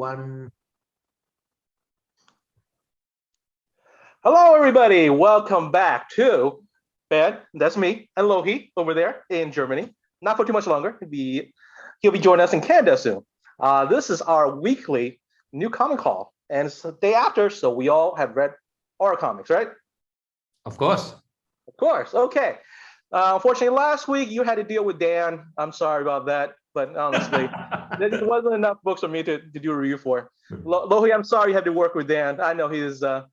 1. Hello, everybody. Welcome back to Ben. That's me and Lohit over there in Germany. Not for too much longer. He'll be joining us in Canada soon. This is our weekly new comic call, and it's the day after, so we all have read our comics, right? Of course. Of course. Okay. Unfortunately, last week you had to deal with Dan. I'm sorry about that, but honestly, there wasn't enough books for me to do a review for. Lohit, I'm sorry you had to work with Dan. I know he's I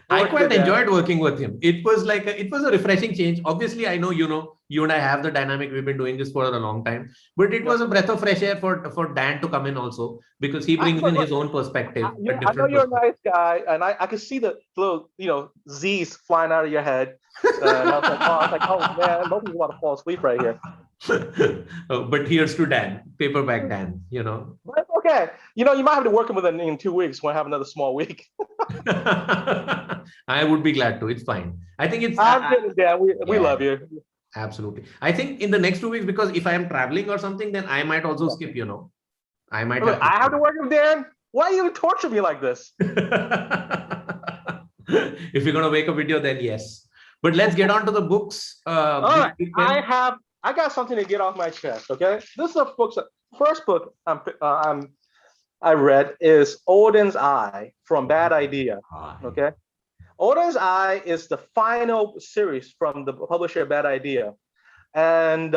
quite enjoyed working with him. It was a refreshing change. Obviously, I know you and I have the dynamic. We've been doing this for a long time, but it was a breath of fresh air for Dan to come in also, because he brings in his own perspective. I know you're a nice guy, and I could see the little Z's flying out of your head. And I was like, oh man, nobody's want to fall asleep right here. But here's to Dan, paperback Dan. But okay. You might have to work with him in 2 weeks when I have another small week. I would be glad to. It's fine. I think it's. I'm kidding, Dan. We love you. Absolutely. I think in the next 2 weeks, because if I am traveling or something, then I might also skip. I might. I have to work with Dan. Why are you torturing me like this? If you're gonna make a video, then yes. But let's get on to the books. All right. I got something to get off my chest. Okay. This is first book I read is Odins Eye from Bad Idea. Okay. Odins Eye is the final series from the publisher Bad Idea. And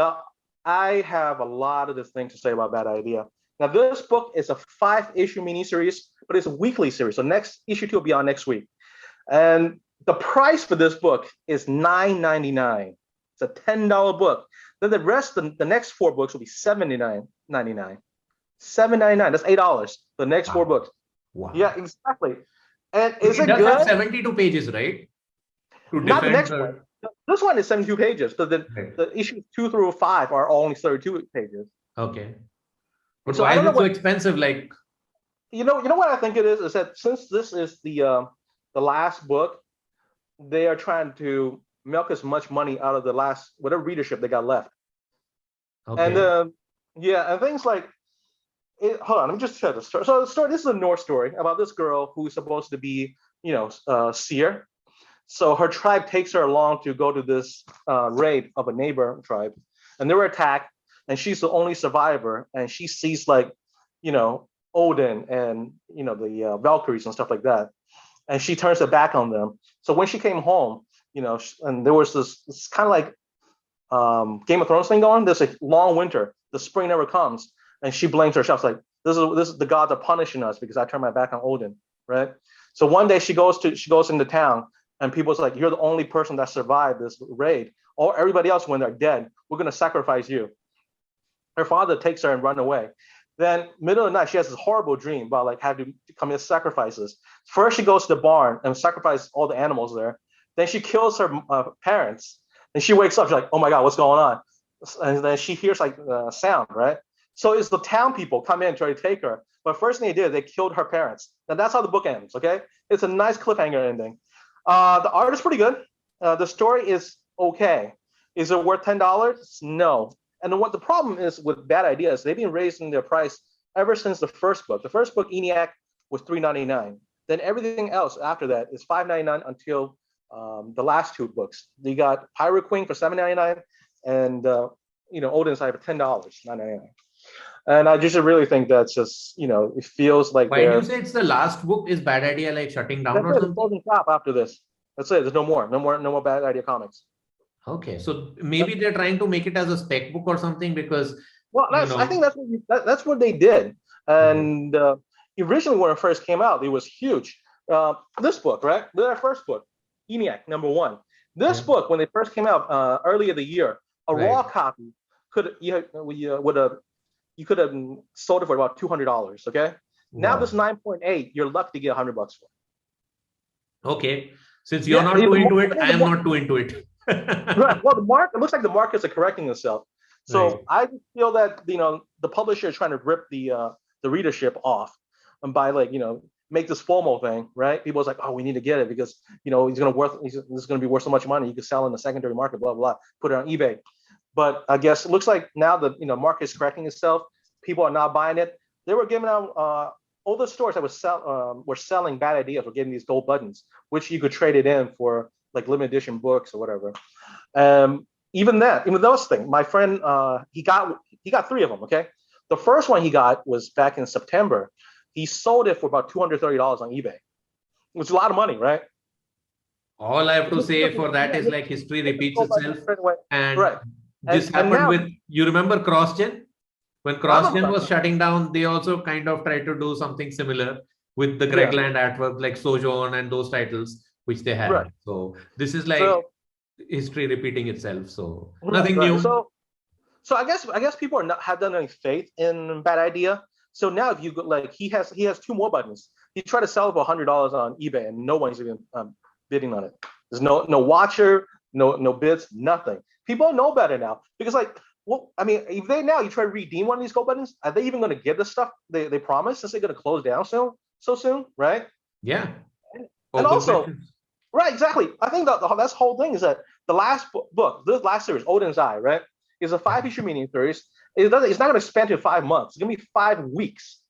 I have a lot of things to say about Bad Idea. Now, this book is a 5-issue miniseries, but it's a weekly series. So next issue 2 will be on next week. And the price for this book is $9.99. It's a $10 book. Then the rest, the next 4 books will be $79.99. $7.99. That's $8. The next 4 books. Wow. Yeah, exactly. And is it does good? Have 72 pages, right? Not the next one. This one is 72 pages. So the issues 2 through 5 are only 32 pages. Okay. But so why is it so expensive? Like, you know what I think it is that since this is the last book, they are trying to milk as much money out of the last whatever readership they got left. Okay. And and things like hold on, let me just tell the story. So the story, this is a Norse story about this girl who's supposed to be, seer. So her tribe takes her along to go to this raid of a neighbor tribe, and they were attacked, and she's the only survivor, and she sees Odin and the Valkyries and stuff like that, and she turns her back on them. So when she came home, and there was this kind of like Game of Thrones thing going. There's a long winter, the spring never comes, and she blames herself. Like this is the gods are punishing us because I turned my back on Odin, right? So one day she goes into town, and people's like, you're the only person that survived this raid. Or everybody else, when they're dead, we're gonna sacrifice you. Her father takes her and run away. Then middle of the night, she has this horrible dream about having to commit sacrifices. First, she goes to the barn and sacrifices all the animals there. Then she kills her parents, and she wakes up. She's like, "Oh my God, what's going on?" And then she hears sound, right? So it's the town people come in try to take her. But first thing they did, they killed her parents. Now that's how the book ends. Okay, it's a nice cliffhanger ending. The art is pretty good. The story is okay. Is it worth $10? No. And what the problem is with Bad Ideas, they've been raising their price ever since the first book. The first book, ENIAC, was $3.99. Then everything else after that is $5.99 until the last 2 books. You got Pirate Queen for $7.99 and Odin's Eye for $10, $9.99. And I just really think that's just it feels like. Why do you say it's the last book? Is Bad Idea shutting down or something? Closing shop after this. That's it. There's no more Bad Idea comics. Okay, so maybe they're trying to make it as a spec book or something because. Well, I think that's what they did. And originally when it first came out, it was huge. This book, right? Their first book, ENIAC #1. This book, when they first came out earlier the year, a raw copy you could have sold it for about $200. Okay. Wow. Now this 9.8, you're lucky to get $100 for. Okay, since you're not too into it, I am not too into it. Right. Well, it looks like the markets are correcting itself. So I feel that the publisher is trying to rip the readership off, and by make this FOMO thing, right? People's like, oh, we need to get it because this is gonna be worth so much money. You could sell in the secondary market, blah blah. Put it on eBay. But I guess it looks like now the market is correcting itself. People are not buying it. they were giving out all the stores that were selling Bad Ideas were giving these gold buttons, which you could trade it in for like limited edition books or whatever. Even those things, my friend, he got 3 of them. Okay, the first one he got was back in September. He sold it for about $230 on eBay, which is a lot of money, right? All I have to say for that is like history repeats itself. And right. This happened now, with, you remember CrossGen? When CrossGen was shutting down, they also kind of tried to do something similar with the Greg Land artwork, like Sojourn and those titles, which they had. Right. So this is like history repeating itself. So nothing new. So I guess people have done any faith in Bad Idea. So now if you go, like he has 2 more buttons. He tried to sell it for $100 on eBay, and no one's even bidding on it. There's no watcher, no bids, nothing. People know better now because like, well, I mean, if you try to redeem one of these gold buttons, are they even going to get the stuff they promised since they're going to close down so soon, right? Yeah. And also, right, exactly. I think that's the whole thing is that the last book, this last series, Odins Eye, right, is a 5-issue mini series. It's not going to expand to 5 months. It's going to be 5 weeks.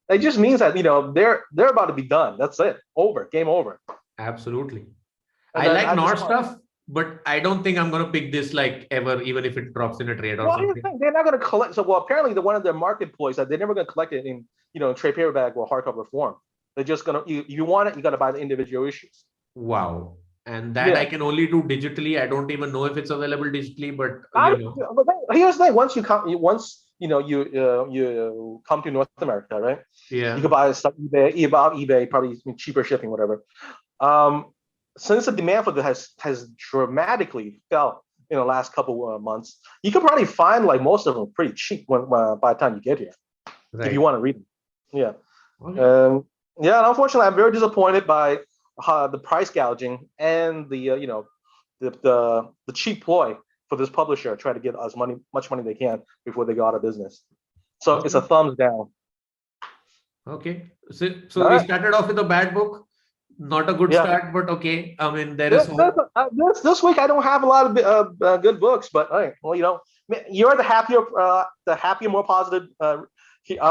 It just means that they're about to be done. That's it. Over. Game over. Absolutely. I like Nord stuff, but I don't think I'm going to pick this like ever, even if it drops in a trade or something. They're not going to collect. So, apparently, one of their market ploys that they're never going to collect it in, trade paperback or hardcover form. They're just going to, you want it, you got to buy the individual issues. Wow. And that I can only do digitally. I don't even know if it's available digitally, but here's the thing. Once you come to North America, right? Yeah. You can buy stuff eBay, probably cheaper shipping, whatever. Since the demand for this has dramatically fell in the last couple of months, you can probably find like most of them pretty cheap by the time you get here, if you want to read them. Yeah. Okay. And unfortunately, I'm very disappointed by the price gouging and the cheap ploy for this publisher try to get as much money they can before they go out of business. So it's a thumbs down. Okay. So we started off with a bad book. Not a good start, but okay. I mean, there is hope. This week I don't have a lot of good books, but you're the happier, more positive out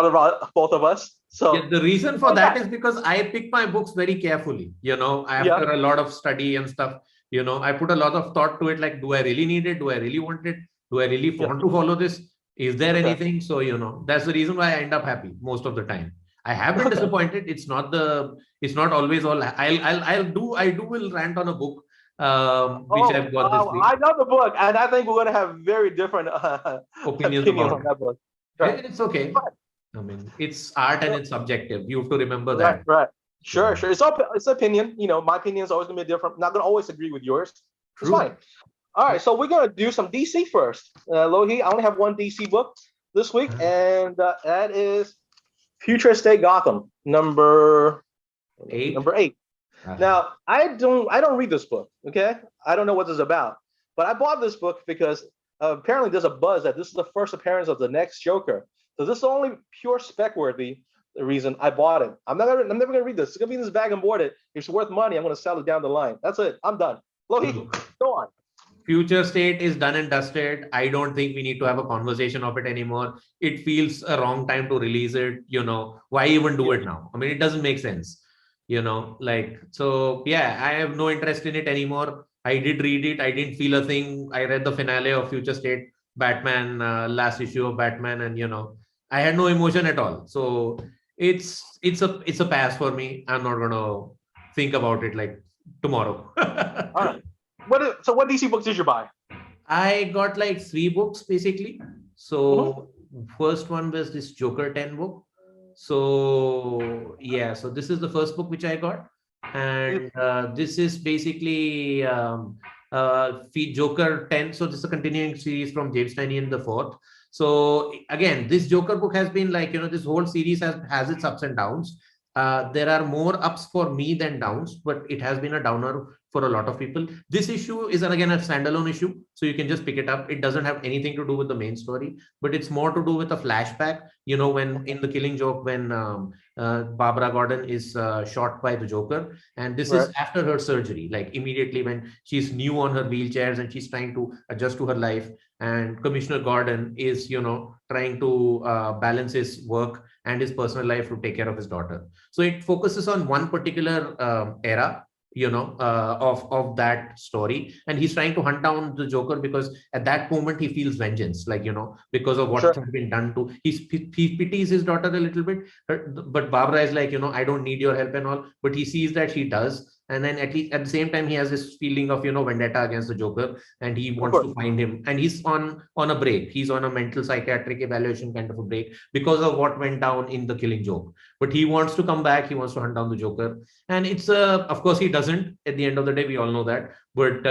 of both of us. So the reason for that is because I pick my books very carefully. After a lot of study and stuff. I put a lot of thought to it. Like, do I really need it? Do I really want it? Do I really want to follow this? Is there anything? So that's the reason why I end up happy most of the time. I have been disappointed. It's not always all. I will rant on a book which I've got this week. I know the book, and I think we're going to have very different opinions on that book. Right. It's okay. I mean, it's art and it's subjective. You have to remember that. Right. Sure. It's opinion. My opinion is always going to be different. I'm not going to always agree with yours. It's fine. All right. So we're going to do some DC first. Lohit, I only have one DC book this week, and that is Future State Gotham, number 8. Now, I don't read this book, okay? I don't know what this is about, but I bought this book because apparently there's a buzz that this is the first appearance of the next Joker. So this is the only pure spec-worthy reason I bought it. I'm never gonna read this. It's gonna be in this bag and board it. If it's worth money, I'm gonna sell it down the line. That's it. I'm done. Lohit, go on. Future State is done and dusted. I don't think we need to have a conversation of it anymore. It feels a wrong time to release it. Why even do it now? I mean, it doesn't make sense. I have no interest in it anymore. I did read it. I didn't feel a thing. I read the finale of Future State Batman, last issue of Batman, and I had no emotion at all. So it's a pass for me. I'm not gonna think about it like tomorrow. All right. What DC books did you buy? I got like 3 books basically. So first one was this Joker 10 book. So so this is the first book which I got, and this is basically Joker 10. So this is a continuing series from James Tynion the 4th. So again, this Joker book has been like, this whole series has its ups and downs. There are more ups for me than downs, but it has been a downer for a lot of people. This issue is again a standalone issue, so you can just pick it up. It doesn't have anything to do with the main story, but it's more to do with a flashback. When in the Killing Joke, when Barbara Gordon is shot by the Joker, and this is after her surgery, like immediately when she's new on her wheelchairs and she's trying to adjust to her life, and Commissioner Gordon is trying to balance his work and his personal life to take care of his daughter. So it focuses on one particular era of that story, and he's trying to hunt down the Joker because at that moment he feels vengeance, because of what has been done to he pities his daughter a little bit, but Barbara is like, I don't need your help and all, but he sees that she does. And then at least at the same time, he has this feeling of, vendetta against the Joker, and he wants to find him. And he's on a break. He's on a mental psychiatric evaluation kind of a break because of what went down in the Killing Joke. But he wants to come back. He wants to hunt down the Joker. And it's of course he doesn't. At the end of the day, we all know that. But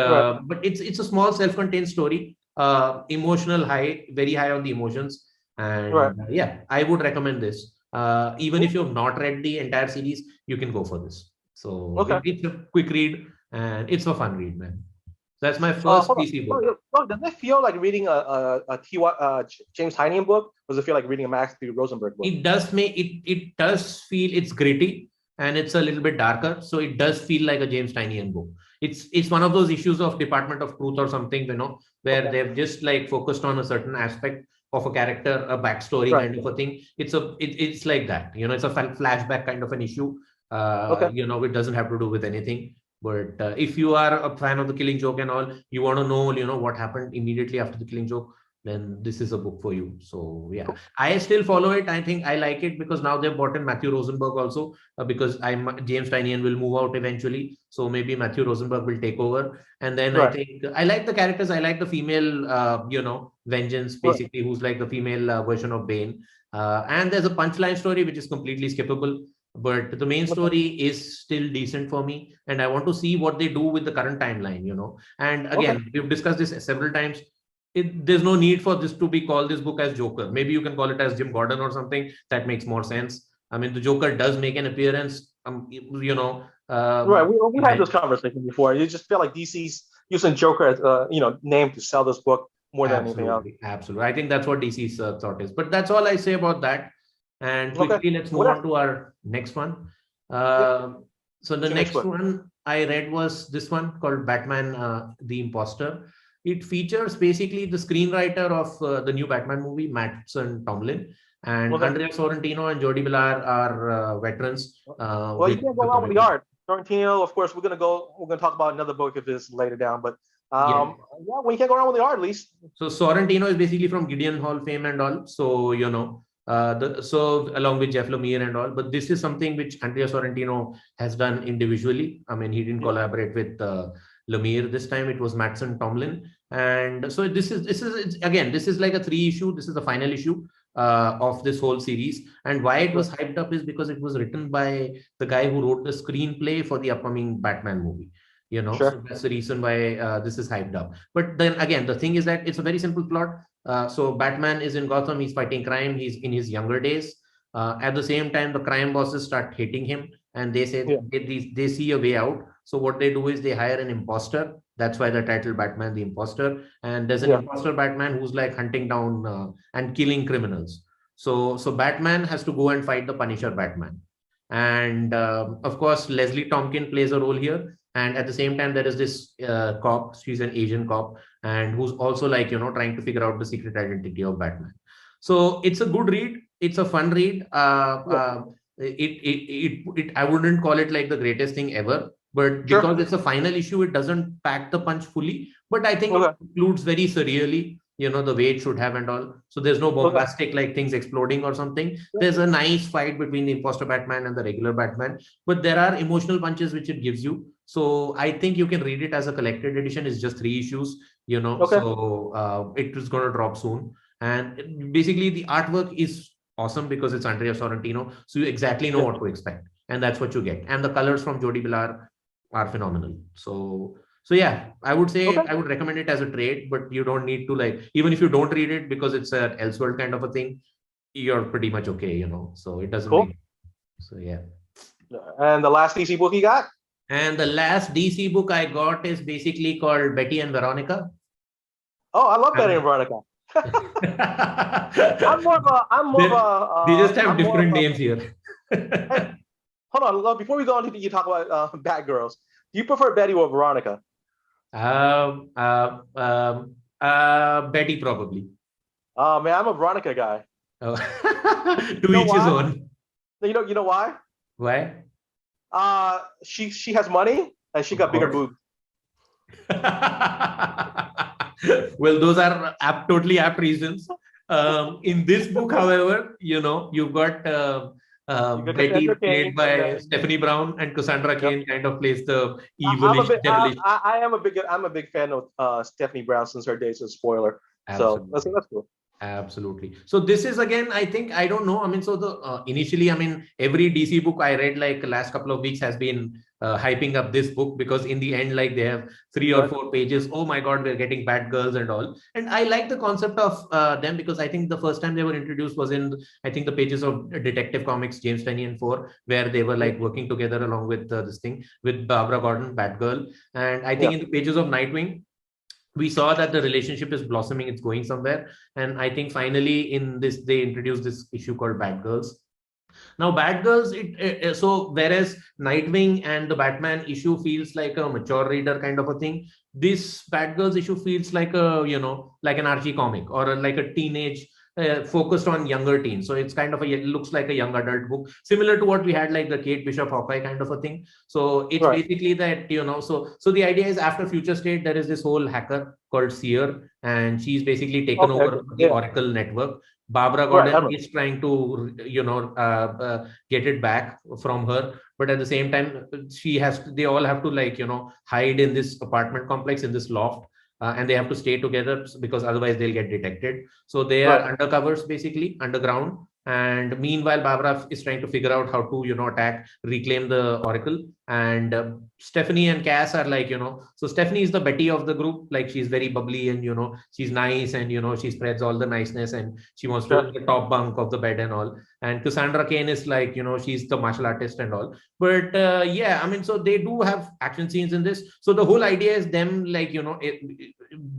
it's a small self-contained story. Emotional high, very high on the emotions. And yeah, I would recommend this. Even if you've not read the entire series, you can go for this. So it's a quick read and it's a fun read, man. That's my first PC book. Does it feel like reading a James Tynion book, or does it feel like reading a Matthew Rosenberg book? It does feel, it's gritty and it's a little bit darker. So it does feel like a James Tynion book. It's one of those issues of Department of Truth or something, where they've just like focused on a certain aspect of a character, a backstory kind of a thing. It's like that, it's a flashback kind of an issue. It doesn't have to do with anything. But if you are a fan of the Killing Joke and all, you want to know, what happened immediately after the Killing Joke, then this is a book for you. So yeah, I still follow it. I think I like it because now they've brought in Matthew Rosenberg also, because James Tynion will move out eventually. So maybe Matthew Rosenberg will take over. And then I think I like the characters. I like the female, Vengeance, basically, who's like the female version of Bane. And there's a punchline story, which is completely skippable. But the main story is still decent for me, and I want to see what they do with the current timeline, And again, we've discussed this several times. There's no need for this to be called this book as Joker. Maybe you can call it as Jim Gordon or something. That makes more sense. I mean, the Joker does make an appearance. We had this conversation before. You just feel like DC's using Joker as name to sell this book more than anything else. Absolutely, I think that's what DC's thought is. But that's all I say about that. And quickly, let's move on to our next one. So the next one I read was this one called Batman, the Imposter. It features basically the screenwriter of the new Batman movie, Mattson Tomlin, and Andrea Sorrentino and Jody Villar are veterans. You can't go wrong with the art. Sorrentino, of course, we're gonna talk about another book if it's later down, but we can't go wrong with the art at least. So Sorrentino is basically from Gideon Hall fame and all. So so along with Jeff Lemire and all, but this is something which Andrea Sorrentino has done individually. I mean, he didn't collaborate with Lemire this time. It was Mattson Tomlin, and so this is like a 3-issue. This is the final issue of this whole series. And why it was hyped up is because it was written by the guy who wrote the screenplay for the upcoming Batman movie. So that's the reason why this is hyped up. But then again, the thing is that it's a very simple plot. So Batman is in Gotham. He's fighting crime. He's in his younger days. At the same time, the crime bosses start hating him, and they say they see a way out. So what they do is they hire an imposter. That's why the title Batman, the Imposter. And there's an imposter Batman who's like hunting down and killing criminals. So Batman has to go and fight the Punisher Batman. And of course, Leslie Tompkin plays a role here. And at the same time, there is this cop. She's an Asian cop, and who's also like, trying to figure out the secret identity of Batman. So it's a good read. It's a fun read. I wouldn't call it like the greatest thing ever, but because it's a final issue, it doesn't pack the punch fully. But I think it concludes very surreally, the way it should have and all. So there's no bombastic like things exploding or something. There's a nice fight between the Imposter Batman and the regular Batman, but there are emotional punches which it gives you. So I think you can read it as a collected edition. It's just 3 issues, so it is going to drop soon. And basically the artwork is awesome because it's Andrea Sorrentino. So you exactly know what to expect, and that's what you get. And the colors from Jody Villar are phenomenal. So yeah, I would say I would recommend it as a trade, but you don't need to like, even if you don't read it because it's an Elseworld kind of a thing, you're pretty much okay, so it doesn't make, so yeah. And the last DC book you got? And the last DC book I got is basically called Betty and Veronica. Oh, I love Betty and Veronica. They just have different names here. Hey, hold on. Before we go on to you talk about bad girls, do you prefer Betty or Veronica? Betty probably. Man, I'm a Veronica guy. Oh. To each his own. You know why? Why? She has money and she got bigger boobs. Well, those are totally apt reasons. In this book, however, you've got Betty played by Stephanie Brown, and Cassandra Cain kind of plays the evilish, devilish. I'm a big fan of Stephanie Brown since her days as Spoiler. Absolutely. So that's cool. Absolutely. So this is again, I think, I don't know. I mean, so the initially, I mean, every DC book I read like the last couple of weeks has been hyping up this book, because in the end, like they have 3 or 4 pages. Oh my God, we're getting bad girls and all. And I like the concept of them, because I think the first time they were introduced was in, I think, the pages of Detective Comics, James Tynion 4, where they were like working together along with this thing with Barbara Gordon, Batgirl. And I think in the pages of Nightwing, we saw that the relationship is blossoming, it's going somewhere. And I think finally in this, they introduced this issue called Bad Girls. Now, Bad Girls, so whereas Nightwing and the Batman issue feels like a mature reader kind of a thing, this Bad Girls issue feels like a, like an Archie comic, or like a teenage focused on younger teens. So it's kind of it looks like a young adult book, similar to what we had like the Kate Bishop Hawkeye kind of a thing. So it's basically that, so the idea is after Future State, there is this whole hacker called Seer, and she's basically taken over the Oracle network. Barbara Gordon is trying to, get it back from her. But at the same time, they all have to like, hide in this apartment complex, in this loft. And they have to stay together because otherwise they'll get detected. So they are undercovers, basically underground. And meanwhile, Barbara is trying to figure out how to, attack, reclaim the Oracle. And Stephanie and Cass are like, so Stephanie is the Betty of the group. Like she's very bubbly and, she's nice and, she spreads all the niceness and she wants to be the top bunk of the bed and all. And Cassandra Cain is like, she's the martial artist and all. But yeah, I mean, so they do have action scenes in this. So the whole idea is them like,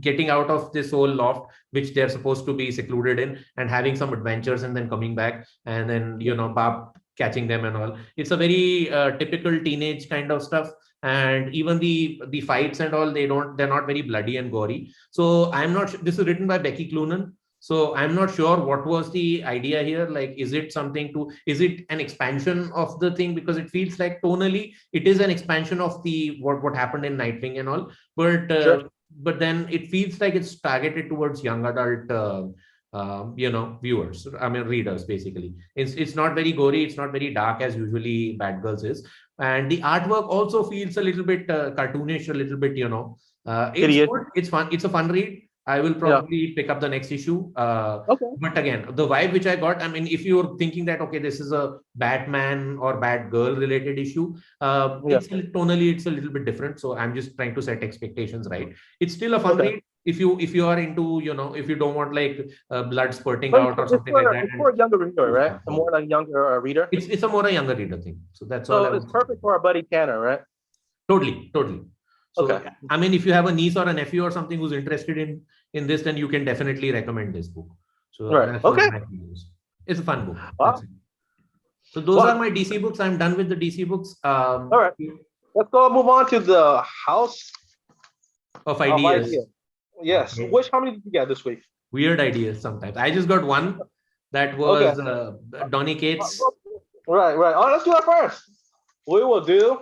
getting out of this whole loft, which they're supposed to be secluded in, and having some adventures and then coming back and then, Bob catching them and all. It's a very typical teenage kind of stuff. And even the fights and all, they're not very bloody and gory. So I'm not sure. This is written by Becky Cloonan. So I'm not sure what was the idea here. Like, is it an expansion of the thing? Because it feels like tonally, it is an expansion of what happened in Nightwing and all. But then it feels like it's targeted towards young adult, viewers. I mean, readers, basically. It's not very gory. It's not very dark as usually Bad Girls is. And the artwork also feels a little bit cartoonish, a little bit, it's good. It's fun. It's a fun read. I will probably pick up the next issue. But again, the vibe which I got, I mean, if you're thinking that, okay, this is a Batman or Batgirl related issue, tonally, it's a little bit different. So I'm just trying to set expectations right. It's still a fun read. If you are into, if you don't want like blood spurting out or something like that. It's for a younger reader, right? A more like younger reader. It's a more a younger reader thing. So that's all. So it's perfect for our buddy Tanner, right? Totally. So, I mean, if you have a niece or a nephew or something who's interested in this, then you can definitely recommend this book. So it's a fun book. Wow. So those are my DC books. I'm done with the DC books. All right. Let's go move on to the House of Ideas. Yes. Okay. How many did you get this week? Weird ideas sometimes. I just got one. That was Donny Cates. Right. Oh, let's do that first. We will do.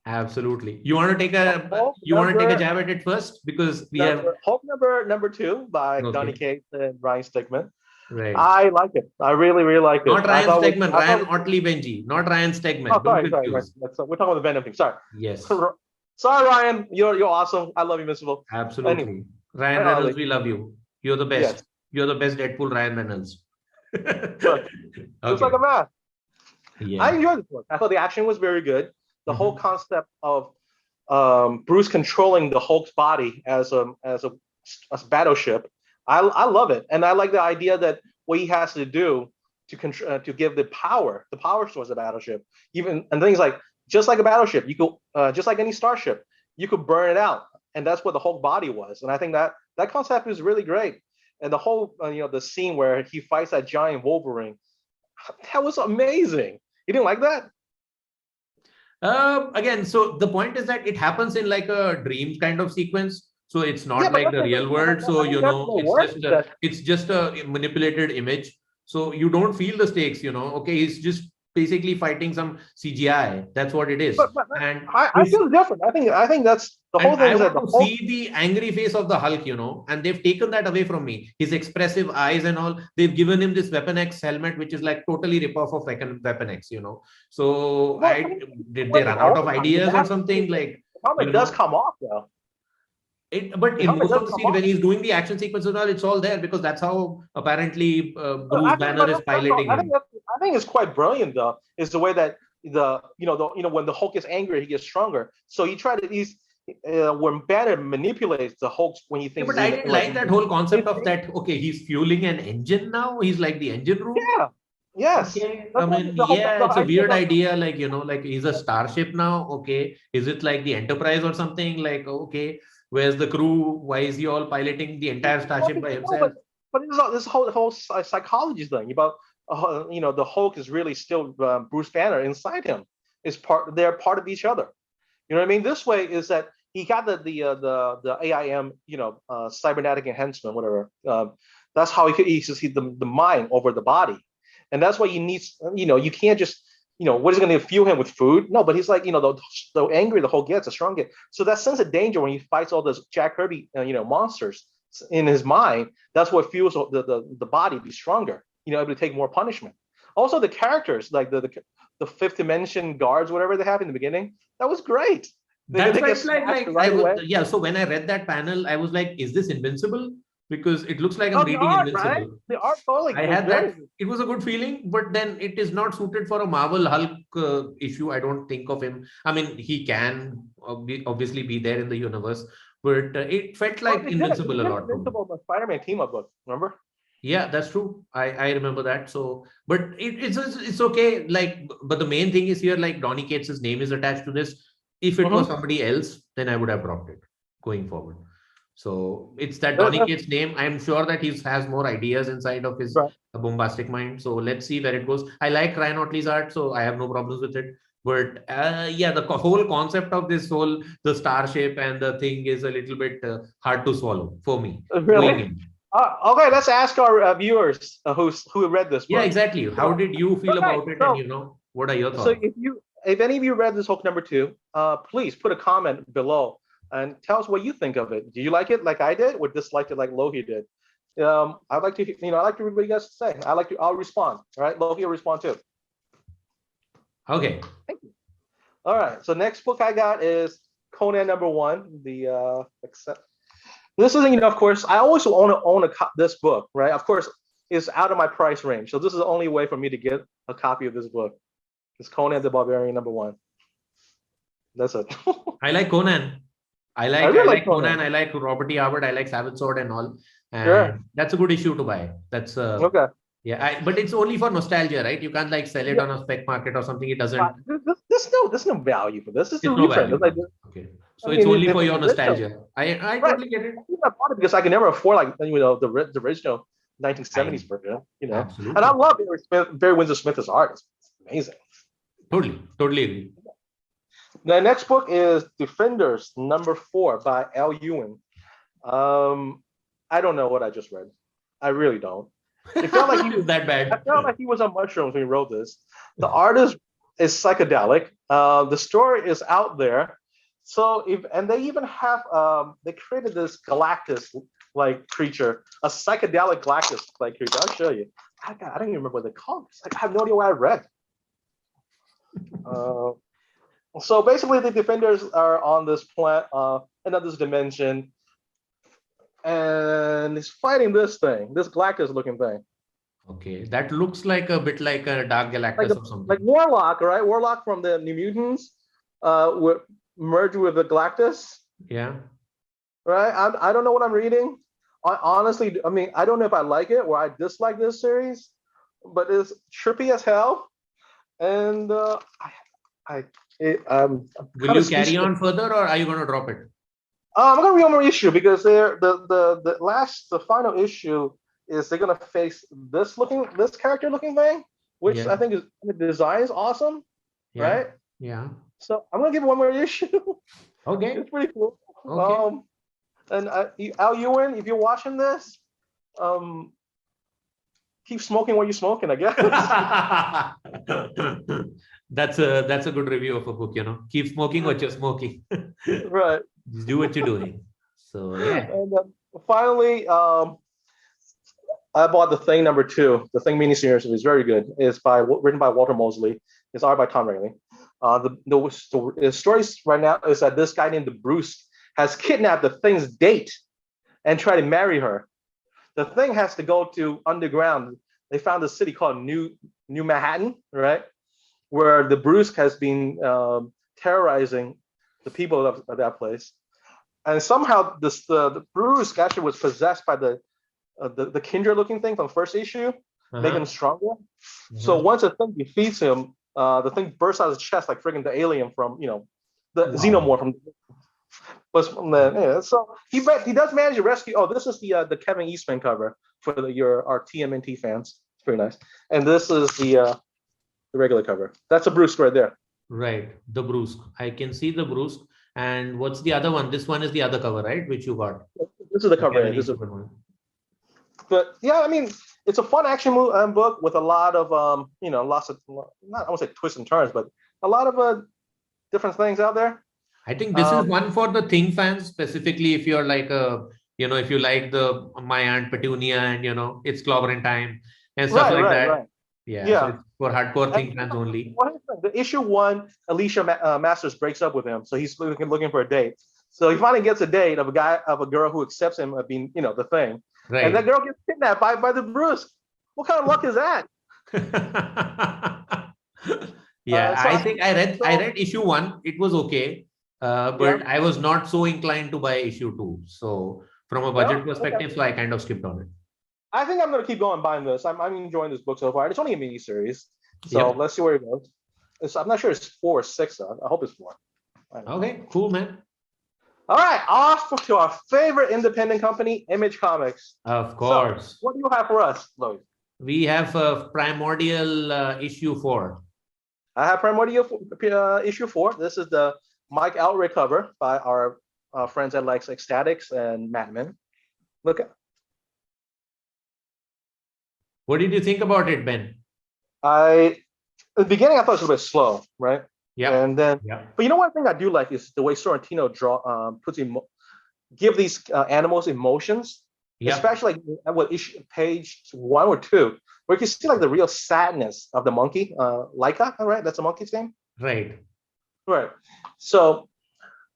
Absolutely. You want to take a jab at it first, because we have Hulk number 2 by Donny Cates and Ryan Stegman. Right. I like it. I really like it. Not Ryan Stegman, Ryan Otley Benji, not Ryan Stegman. Oh, sorry. We're talking about the Venom thing. Sorry. Yes. Sorry, Ryan. You're awesome. I love you, Invincible. Absolutely. Anyway. Ryan Reynolds, we love you. You're the best. Yes. You're the best Deadpool, Ryan Reynolds. Just like a man. Yeah. I enjoyed this book. I thought the action was very good. The whole concept of Bruce controlling the Hulk's body as a battleship, I love it, and I like the idea that what he has to do to give the power source of battleship, and things like just like a battleship, you could just like any starship, you could burn it out, and that's what the Hulk body was. And I think that concept is really great. And the whole the scene where he fights that giant Wolverine, that was amazing. You didn't like that? Again, so the point is that it happens in like a dream kind of sequence. So it's Yeah, not but like the real world. So, I think that's the worst. it's just a manipulated image. So you don't feel the stakes, Okay, he's just basically fighting some CGI. That's what it is. But And I feel different. I think that's the whole and thing I is that want to see the angry face of the Hulk, and they've taken that away from me. His expressive eyes and all. They've given him this Weapon X helmet, which is like totally rip-off of Weapon X, So did they run out of ideas or something? Like, the helmet does come off though. But in most of the scenes, when he's doing the action sequence and all, it's all there because that's how apparently Bruce Banner is piloting him. I think it's quite brilliant though. Is the way that when the Hulk gets angry, he gets stronger. So he tried to when Banner manipulates the Hulk when he thinks. But I didn't like that whole concept of that. Okay, he's fueling an engine now. He's like the engine room. Yeah. Yes. Okay. I mean, it's a weird idea. Like, like he's a starship now. Okay. Is it like the Enterprise or something? Like, okay, where's the crew? Why is he all piloting the entire starship by himself? But this whole psychology thing about the Hulk is really still Bruce Banner inside him. They're part of each other. You know what I mean? This way is that he got the AIM, cybernetic enhancement, whatever. That's how he can see the mind over the body, and that's why you need. You can't just what is going to fuel him with food? No, but he's like the angry the Hulk gets, the stronger. So that sense of danger when he fights all those Jack Kirby monsters in his mind, that's what fuels the body to be stronger. Able to take more punishment. Also, the characters like the fifth dimension guards, whatever they have in the beginning, that was great. That's right. So when I read that panel, I was like, is this Invincible? Because it looks like I'm reading Invincible. Right? The art totally. I had that. It was a good feeling, but then it is not suited for a Marvel Hulk issue. I don't think of him. I mean, he can obviously be there in the universe, but it felt like Invincible a lot. Invincible, the Spider-Man team-up book, remember? Yeah, that's true. I remember that. So, but it's okay. Like, but the main thing is here, like Donny Cates' name is attached to this. If it was somebody else, then I would have dropped it going forward. So it's that Donny Cates' name. I'm sure that he has more ideas inside of his bombastic mind. So let's see where it goes. I like Ryan Otley's art, so I have no problems with it. But the whole concept of the starship and the thing is a little bit hard to swallow for me. Really? Okay, let's ask our viewers who read this book. Yeah, exactly. How did you feel about it? And what are your thoughts? So if any of you read this Hulk #2, please put a comment below and tell us what you think of it. Do you like it like I did, or dislike it like Lohit did? I'd like to read what you guys say. I'll respond. All right, Lohit will respond too. Okay. Thank you. All right. So next book I got is Conan #1. This is, of course, I always want to own this book, right? Of course, it's out of my price range. So this is the only way for me to get a copy of this book. It's Conan the Barbarian #1. That's it. I like Conan. I like Conan. I like Robert E. Howard. I like Savage Sword and all. And that's a good issue to buy. That's okay. Yeah, but it's only for nostalgia, right? You can't like sell it on a spec market or something. It doesn't. There's no value for this. It's no value. Okay. So it's only for your nostalgia. I totally get it. I bought it because I can never afford the original 1970s version. Absolutely. And I love Barry Windsor Smith's art. It's amazing. Totally agree. The next book is Defenders #4 by Al Ewing. I don't know what I just read. I really don't. It felt like he was that bad. I felt like he was on mushrooms when he wrote this. The artist is psychedelic. The story is out there. So they even have they created this Galactus like creature, a psychedelic Galactus like creature. I'll show you. I don't even remember what they call it. I have no idea what I read. So basically, the Defenders are on this planet, another dimension, and he's fighting this Galactus-looking thing. Okay, that looks like a bit like a Dark Galactus or something. Like Warlock, right? Warlock from the New Mutants, merged with the Galactus. Yeah. Right. I don't know what I'm reading. Honestly, I don't know if I like it or I dislike this series, but it's trippy as hell, and I Will you carry on further, or are you going to drop it? I'm gonna read one more issue because the final issue is they're gonna face this character looking thing, which I think is the design is awesome, right? Yeah. So I'm gonna give it one more issue. Okay. It's pretty cool. Okay. And Al Ewan, if you're watching this, keep smoking what you're smoking, I guess. That's a good review of a book, Keep smoking what you're smoking. Right. Just do what you're doing. So yeah. And finally, I bought The Thing #2. The Thing miniseries is very good. It's written by Walter Mosley. It's art by Tom Rayleigh. The story right now is that this guy named Bruce has kidnapped the Thing's date and tried to marry her. The Thing has to go to underground. They found a city called New Manhattan, right? Where the Bruce has been terrorizing the people of that place. And somehow the Bruce actually was possessed by the Kindred looking thing from the first issue, making him stronger. So once the Thing defeats him, the Thing bursts out of his chest like friggin' the alien from, the Xenomorph from. So he does manage to rescue. Oh, this is the Kevin Eastman cover for our TMNT fans. It's pretty nice. And this is the regular cover. That's a Bruce right there. Right, the Bruce. I can see the Bruce. And what's the other one? This one is the other cover, right? Which you got. This is the cover. This is one. But yeah, I mean, it's a fun action book with a lot of lots of I won't say twists and turns, but a lot of different things out there. I think this is one for the Thing fans, specifically if you're like if you like the My Aunt Petunia and it's clobbering time and stuff like that. Right. Yeah. So it's for hardcore Thing fans only. The issue 1, Alicia Masters breaks up with him, so he's looking for a date. So he finally gets a date of a girl who accepts him of being the Thing. Right. And that girl gets kidnapped by the Bruce. What kind of luck is that? Yeah, I think I read issue 1. It was okay, but I was not so inclined to buy issue 2. So from a budget perspective, so I kind of skipped on it. I think I'm going to keep going buying this. I'm enjoying this book so far. It's only a mini series, so let's see where it goes. I'm not sure it's 4 or 6 though. I hope it's 4. Okay, cool, man. All right, off to our favorite independent company, Image Comics. Of course. So, what do you have for us, Louis? We have Primordial issue 4. I have Primordial issue 4. This is the Mike Allred cover by our friends at like Ecstatics and Madman. Look at. What did you think about it, Ben? At the beginning, I thought it was a bit slow, right? Yeah. And then, but one thing I do like is the way Sorrentino give these animals emotions, especially like page 1 or 2, where you can see like the real sadness of the monkey, Laika, right? That's a monkey's name, right? Right. So,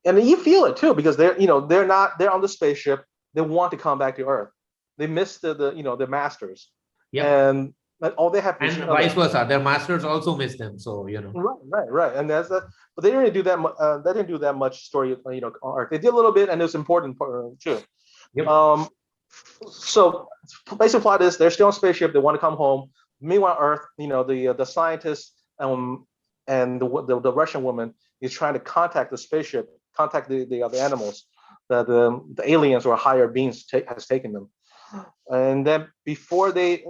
and you feel it too because they're on the spaceship. They want to come back to Earth. They miss the masters. Yeah. And they have, and vice versa. Their masters also miss them. So right. And that's that. But they didn't really do that. They didn't do that much story. On Earth. They did a little bit, and it was important too. Yep. So basic plot is they're still on a spaceship. They want to come home. Meanwhile, Earth, the scientists and the Russian woman is trying to contact the spaceship, contact the other animals. The aliens or higher beings has taken them, and then before they,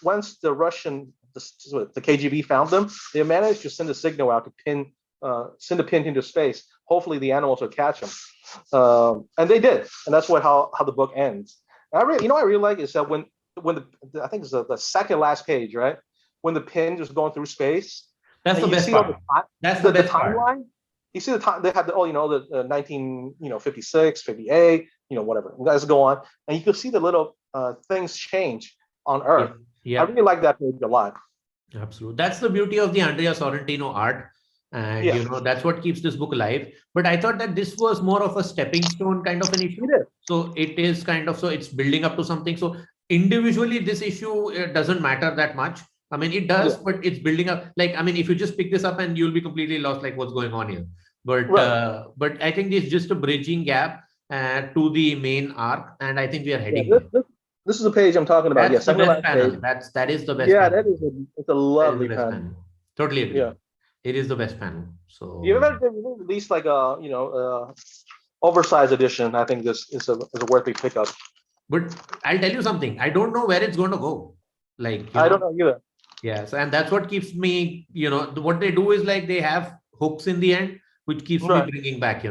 once the Russian, the KGB found them, they managed to send a signal out to send a pin into space. Hopefully the animals will catch them. And they did. And that's how the book ends. And what I really like is that when I think it's the second last page, right? When the pin is going through space. That's the best part. That's the best timeline. You see the time they had the 1956, 58, whatever. You guys go on, and you can see the little things change on Earth. Yeah. I really like that page a lot. Absolutely. That's the beauty of the Andrea Sorrentino art. And that's what keeps this book alive. But I thought that this was more of a stepping stone kind of an issue. So it is it's building up to something. So individually, this issue doesn't matter that much. I mean, it does, but it's building up. Like, I mean, if you just pick this up and you'll be completely lost, like what's going on here. But but I think it's just a bridging gap to the main arc, and I think we are heading. This is the page I'm talking about. That's the best panel. That is the best. Yeah, panel. It's a lovely panel. Totally agree. Yeah. It is the best panel. So You ever released like a oversized edition? I think this is a worthy pickup. but I'll tell you something. I don't know where it's going to go. Like, I don't know either. Yes, and that's what keeps me, what they do is like they have hooks in the end, which keeps me bringing back,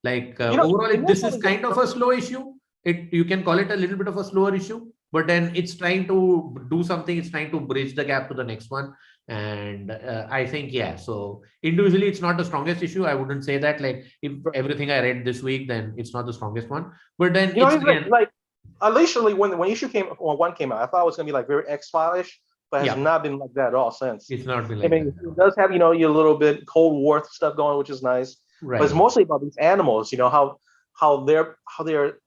like overall, this is kind of a slow issue. You can call it a little bit of a slower issue, but then it's trying to do something. It's trying to bridge the gap to the next one. And I think, so individually, it's not the strongest issue. I wouldn't say that. Like if everything I read this week, then it's not the strongest one. But then it's again, like initially when one came out, I thought it was gonna be like very X-File-ish. But has not been like that at all since. It's not been like that. It does have, your little bit Cold War stuff going, which is nice. Right. But it's mostly about these animals, how they're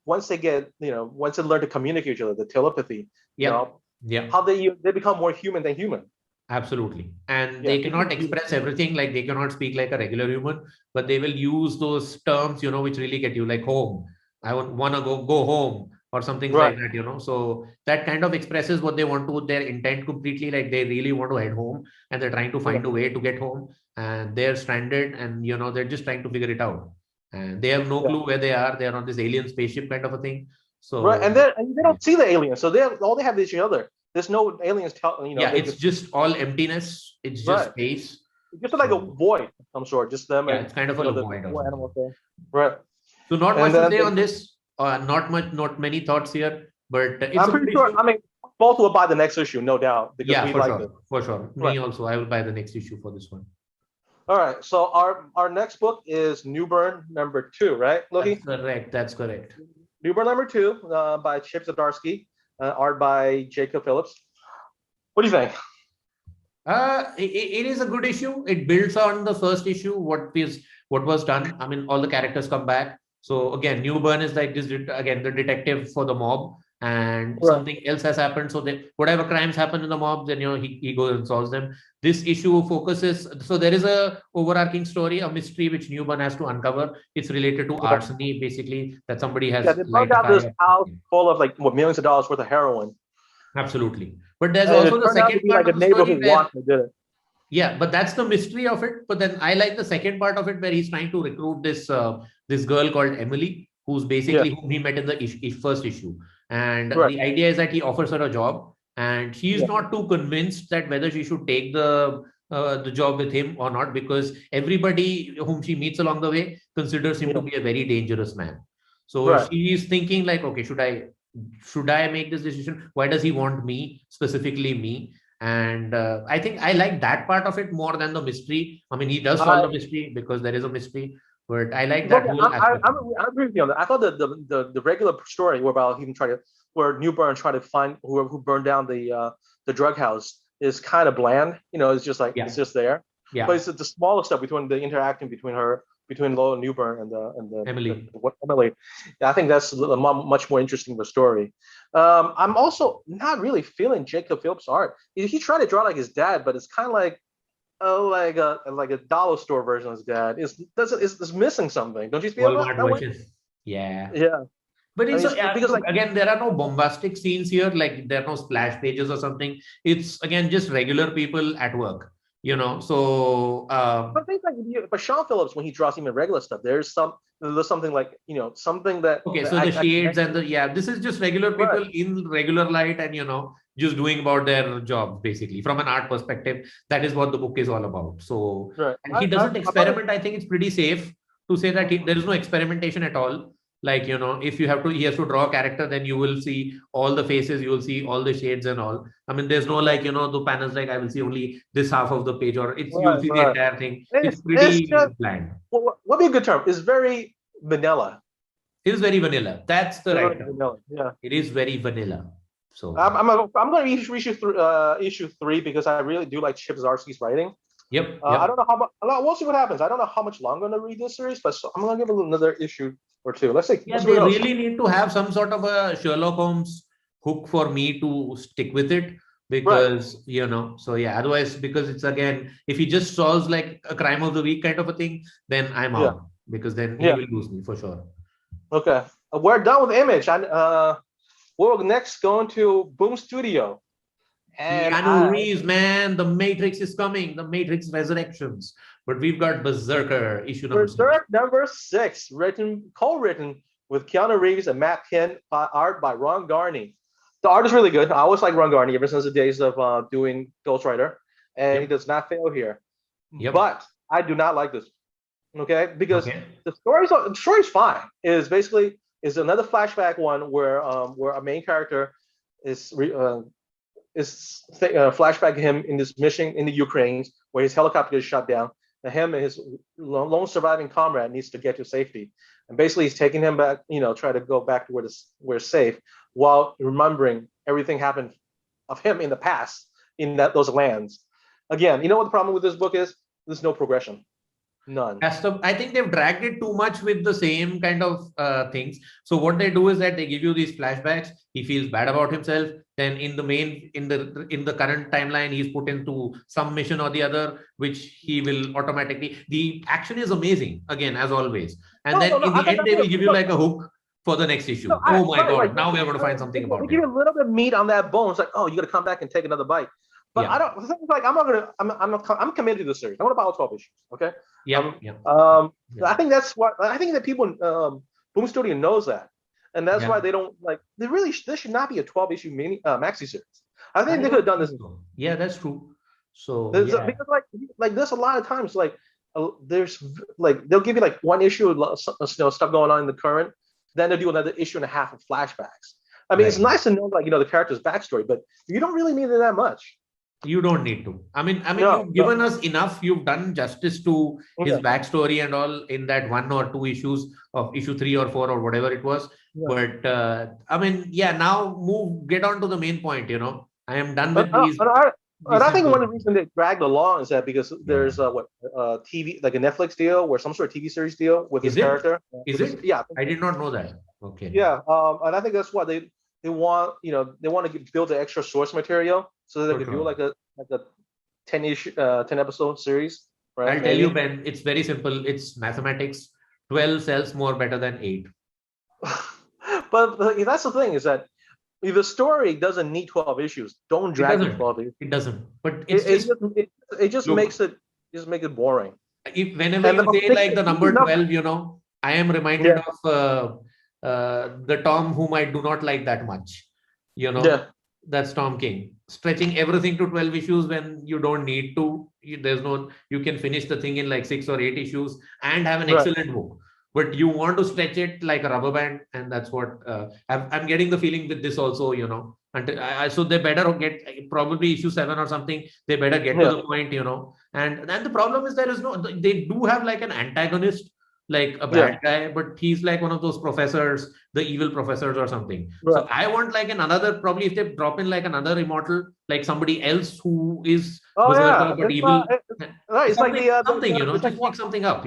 once they get, once they learn to communicate with each other, the telepathy, how they become more human than human. Absolutely. And they cannot express everything, like they cannot speak like a regular human, but they will use those terms, which really get you, like home. I want to go home. Or something like that, so that kind of expresses what they want to, their intent completely, like they really want to head home and they're trying to find a way to get home and they're stranded and, they're just trying to figure it out and they have no clue where they are. They're on this alien spaceship kind of a thing. So, and they don't see the aliens. So all they have is each other. There's no aliens, it's just all emptiness. It's just space. It's just like a void of some sort, just them. It's kind of a void. Animal thing. Right. So not much to say on this. Not many thoughts here, but I'm pretty sure. I mean, both will buy the next issue, no doubt. Because for sure. Me also, I will buy the next issue for this one. All right. So our next book is Newburn #2, right, Loki? That's correct. Newburn #2 by Chip Zdarsky, art by Jacob Phillips. What do you think? It is a good issue. It builds on the first issue. What was done. I mean, all the characters come back. So again, Newburn is like this again, the detective for the mob, and something else has happened. So whatever crimes happen in the mob, then he goes and solves them. This issue focuses. So there is a overarching story, a mystery which Newburn has to uncover. It's related to arsony, basically, that somebody has. They found out this house full of like millions of dollars worth of heroin. Absolutely, but there's also the second part of the story where did it. Yeah, but that's the mystery of it. But then I like the second part of it where he's trying to recruit this girl called Emily, who's basically whom he met in the first issue. And the idea is that he offers her a job, and she's not too convinced that whether she should take the job with him or not, because everybody whom she meets along the way considers him to be a very dangerous man. So she's thinking like, okay, should I make this decision? Why does he want me, specifically me? And I think I like that part of it more than the mystery. I mean, he does solve the mystery because there is a mystery, but I like that whole aspect. I agree with you on that. I thought the regular story about him where Newburn tried to find who burned down the drug house is kind of bland. It's just like it's just there. Yeah. But it's the smaller stuff between the interacting between Lowell Newburn and the Emily. Emily. I think that's a much more interesting of a story. I'm also not really feeling Jacob Phillips' art. He tried to draw like his dad, but it's kind of like a dollar store version of his dad. It's missing something. Don't you feel that way? Yeah. Yeah. But it's because again, there are no bombastic scenes here. Like there are no splash pages or something. It's again just regular people at work. So but things like Sean Phillips, when he draws even regular stuff, there's something like something that the shades and this is just regular people in regular light and just doing about their job basically from an art perspective. That is what the book is all about. So and he doesn't experiment. I think it's pretty safe to say that there is no experimentation at all. Like, if he has to draw a character, then you will see all the faces, you will see all the shades and all. I mean, there's no the panels like I will see only this half of the page or you'll see the entire thing. It's pretty bland. What be a good term? It's very vanilla. It is very vanilla. That's the right term. Yeah. It is very vanilla. So I'm going to issue 3 because I really do like Chip Zdarsky's writing. Yep. I don't know how much. We'll see what happens. I don't know how much longer I'm going to read this series, but I'm going to give it another issue or 2. Let's see. Yeah, they really need to have some sort of a Sherlock Holmes hook for me to stick with it because otherwise, because it's again, if he just solves like a crime of the week kind of a thing, then I'm out because then he will lose me for sure. Okay, we're done with Image. We're next going to Boom Studio, And Keanu Reeves, man, the Matrix is coming, the Matrix Resurrections. But we've got Berserker, issue number 6. Berserk number 6, co-written with Keanu Reeves and Matt Kent, art by Ron Garney. The art is really good. I always like Ron Garney ever since the days of doing Ghostwriter, and he does not fail here. But I do not like this, okay? Because the story's fine. It is basically another flashback one where a main character is flashback him in this mission in the Ukraine where his helicopter gets shot down. And him and his lone surviving comrade needs to get to safety. And basically he's taking him back, try to go back to where it's safe while remembering everything happened of him in the past in those lands. Again, you know what the problem with this book is? There's no progression. None. I think they've dragged it too much with the same kind of things. So what they do is that they give you these flashbacks. He feels bad about himself. Then in the current timeline, he's put into some mission or the other, which he will automatically. The action is amazing again, as always. And in the end, they will give you like a hook for the next issue. Oh my God! Now we are going to find something about it. Give you a little bit of meat on that bone. It's like, oh, you got to come back and take another bite. But I don't. It's like I'm committed to the series. I want to buy all 12 issues. Okay. I think that people Boom Studio knows that, and that's why they don't like. This should not be a 12-issue mini maxi series. I think they could have done this. Yeah, that's true. So because there's a lot of times there's they'll give you like one issue of stuff going on in the current, then they'll do another issue and a half of flashbacks. I mean, it's nice to know the character's backstory, but you don't really need it that much. You don't need to. I mean, you've given us enough. You've done justice to his backstory and all in that 1 or 2 issues of issue 3 or 4 or whatever it was. But now get on to the main point. I am done with these. And I think one of the reasons they dragged along is that because there's TV, like a Netflix deal or some sort of TV series deal with his character. Is it? Yeah. I did not know that. Okay. Yeah. And I think that's why they want to build the extra source material so that they can do like a 10 episode series. Right? I'll tell you, Ben, it's very simple. It's mathematics. 12 sells more better than 8. But that's the thing is that if the story doesn't need 12 issues, don't drag it 12 issues. It doesn't. But it just makes it boring. Whenever you say like the number 12, I am reminded of the Tom whom I do not like that much. That's Tom King. Stretching everything to 12 issues when you don't need to. You can finish the thing in like 6 or 8 issues and have an excellent book. But you want to stretch it like a rubber band, and that's what I'm getting the feeling with this also, so they better get probably issue 7 or something. They better get to the point, and the problem is they do have like an antagonist, like a bad guy, but he's like one of those professors, the evil professors or something. So I want like probably if they drop in like another immortal, like somebody else who is but evil. It's something, just make something up,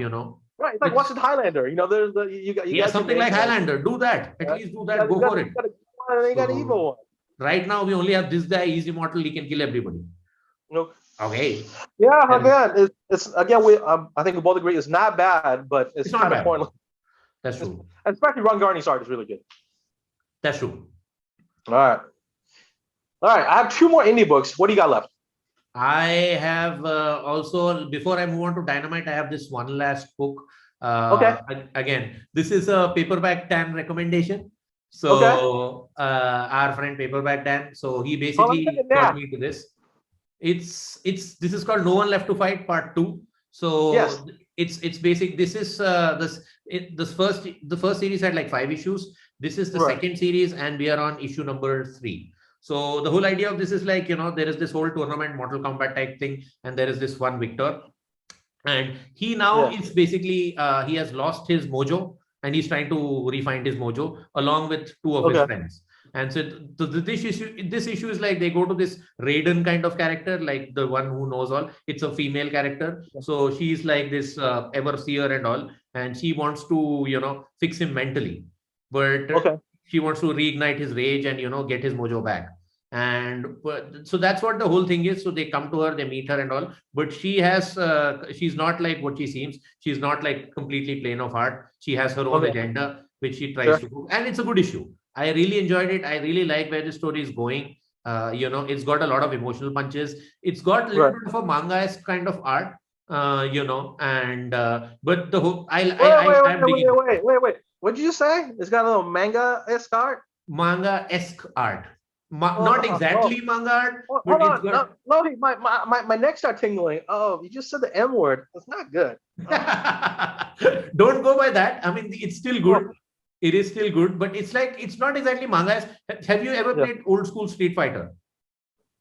Right, it's like what's it Highlander? There's you something like Highlander. Do that. At least do that. Go for it. You got an evil one. Right now, we only have this guy. He's immortal. He can kill everybody. Okay. Yeah, again, I think we both agree it's not bad, but it's not kind bad. of pointless. That's true. Especially Ron Garney's art is really good. That's true. All right. I have 2 more indie books. What do you got left? I have also, before I move on to Dynamite, I have this one last book. Again, this is a Paperback Dan recommendation. So our friend Paperback Dan, so he basically got me to this. This is called No One Left to Fight Part 2. So it's basic. This is the first series had like 5 issues. This is the second series, and we are on issue number 3. So the whole idea of this is like, there is this whole tournament, Mortal Kombat type thing, and there is this one victor. And he now is basically, he has lost his mojo, and he's trying to refine his mojo along with 2 of his friends. And so this issue is like they go to this Raiden kind of character, like the one who knows all. It's a female character. So she's like this overseer and all, and she wants to, fix him mentally. But she wants to reignite his rage and, get his mojo back. And so that's what the whole thing is. So they come to her, they meet her and all, but she's not like what she seems. She's not like completely plain of heart. She has her own agenda, which she tries to do. And it's a good issue. I really enjoyed it. I really like where the story is going. It's got a lot of emotional punches. It's got a little bit of a manga-esque kind of art, and but the whole wait. What did you say? It's got a little manga-esque art? Manga-esque art. Not exactly manga art, but hold on. No, my neck started tingling. Oh, you just said the M word. That's not good. Don't go by that. I mean, it's still good. It is still good, but it's not exactly manga. Have you ever played old school Street Fighter?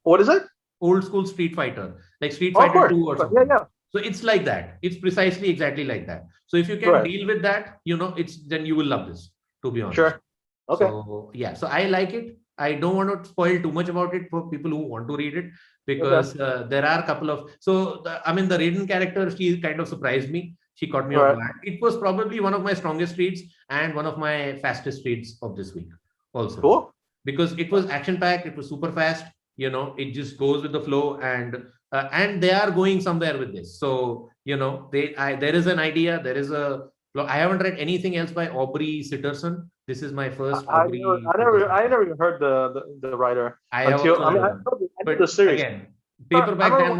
What is it? Old school Street Fighter, like Street Fighter 2 or something. Yeah. So it's like that. It's precisely exactly like that. So if you can deal with that, then you will love this, to be honest. Sure. Okay. So yeah, so I like it. I don't want to spoil too much about it for people who want to read it, because there are a couple of, the Raiden character, she kind of surprised me. She caught me off guard. It was probably one of my strongest reads and one of my fastest reads of this week also. Cool. Because it was action packed, it was super fast, it just goes with the flow, and they are going somewhere with this. So, there is an idea, there is I haven't read anything else by Aubrey Sitterson. This is my first. I never even heard the writer. I know the series. Again, Paperback Dan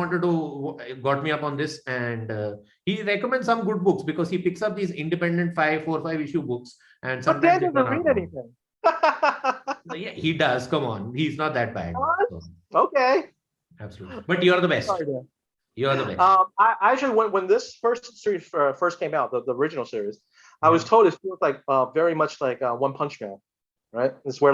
got me up on this, and he recommends some good books because he picks up these independent 4 or 5 issue books, and sometimes Dan doesn't read anything. Yeah, he does. Come on, he's not that bad. So. Okay. Absolutely, but you're the best. You're the best. I actually, when this first series first came out, the original series, I was told it feels like very much like One Punch Man, right? It's where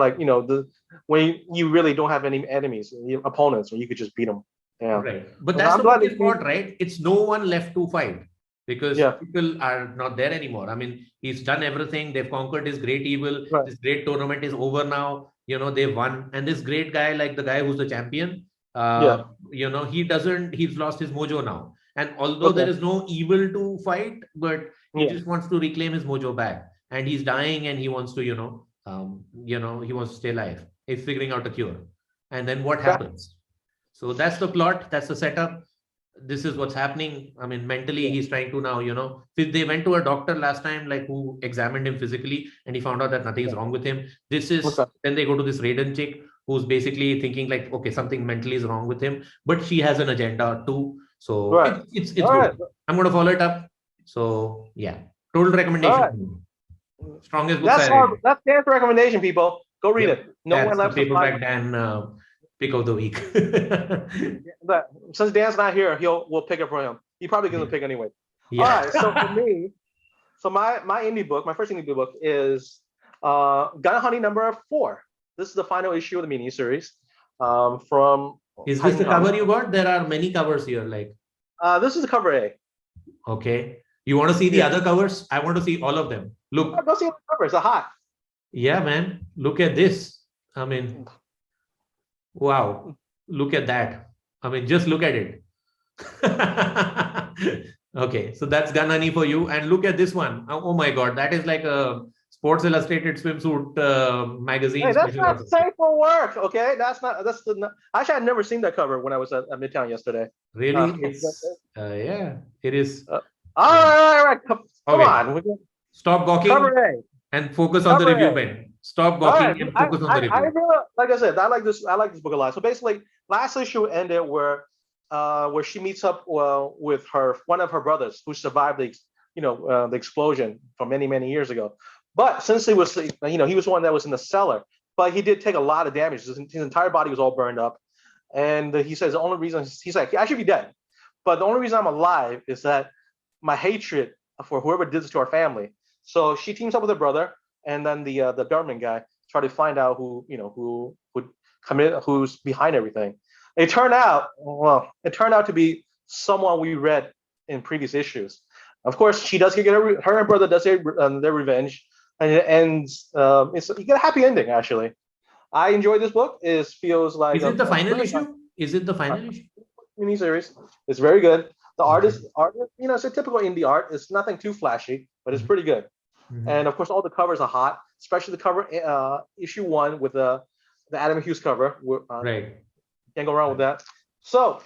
when you really don't have any enemies, opponents, and you could just beat them. Yeah. Right. But that's the biggest part, right? It's no one left to fight because people are not there anymore. I mean, he's done everything. They've conquered his great evil. Right. This great tournament is over now. They've won. And this great guy, like the guy who's the champion, he's lost his mojo now. And although there is no evil to fight, but he just wants to reclaim his mojo back. And he's dying and he wants to, he wants to stay alive. He's figuring out a cure. And then what happens? So that's the plot. That's the setup. This is what's happening. I mean, mentally, he's trying to now, they went to a doctor last time, who examined him physically, and he found out that nothing is wrong with him. This is, then they go to this Raiden chick, who's basically thinking okay, something mentally is wrong with him, but she has an agenda too. So it's good. I'm going to follow it up. So yeah, total recommendation. Strongest book. That's Dan's recommendation, people. Go read it. No one left. Paperback Dan pick of the week. But since Dan's not here, we'll pick it for him. He probably gonna pick anyway. Yeah. All right. So for me, my indie book, my first indie book is Gun Honey number 4. This is the final issue of the miniseries. From is this the cover you got? There are many covers here. This is the cover A. Okay. You want to see the other covers? I want to see all of them. Look. Go see the covers. They're hot. Yeah, man. Look at this. I mean, wow. Look at that. I mean, just look at it. Okay. So that's Gun Honey for you. And look at this one. Oh my God. That is like a Sports Illustrated swimsuit magazine. Hey, that's not safe for work. Okay. Actually, I've never seen that cover when I was at Midtown yesterday. Really? Yeah, it is. All right. Come on. Stop gawking and focus on the review, Ben. Stop gawking and focus on the review. I really, like I said, I like this book a lot. So basically, last issue ended where she meets up with one of her brothers who survived the explosion from many years ago. But since he was one that was in the cellar, but he did take a lot of damage. His entire body was all burned up, and he says the only reason he's like, I should be dead, but the only reason I'm alive is that my hatred for whoever did this to our family. So she teams up with her brother, and then the government guy try to find out who's behind everything. It turned out to be someone we read in previous issues. Of course, she does get her and brother does their revenge, and it ends. You get a happy ending. Actually, I enjoyed this book. It feels like. Is it the final issue? Is it the final issue? Miniseries. It's very good. The art is, it's a typical indie art. It's nothing too flashy, but it's pretty good. Mm-hmm. And of course, all the covers are hot, especially the cover issue 1 with the Adam Hughes cover. Right. Can't go wrong with that. So,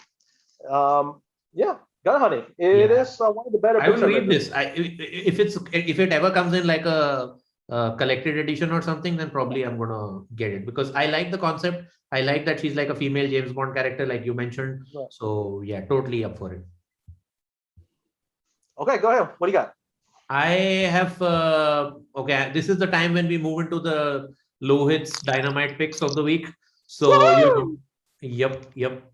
Gun Honey. It is one of the better books. I will read this. If it ever comes in like a collected edition or something, then probably I'm gonna get it because I like the concept. I like that she's like a female James Bond character, like you mentioned. Right. So yeah, totally up for it. Okay, go ahead. What do you got? I have okay. This is the time when we move into the Lohit's Dynamite picks of the week. So yep.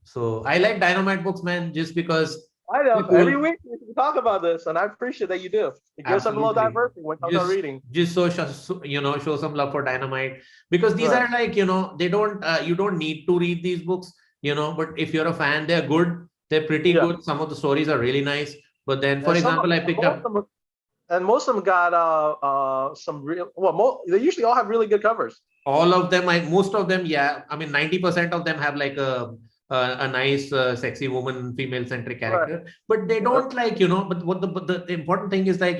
So I like Dynamite books, man, just because I know. they're Every cool. week we talk about this, and I appreciate that you do. It gives us a little Absolutely. diversity when it comes to Just reading. just show some love for Dynamite because these Right. are like they don't you don't need to read these books, but if you're a fan, they're good. They're pretty Yeah. good. Some of the stories are really nice. But then, for And some, example, I and picked most up of them, and most of them got some real. Well, they usually all have really good covers. all of them. Most of them, yeah. I mean, 90% of them have like a nice, sexy woman, female centric Right. character, but they don't like But the important thing is like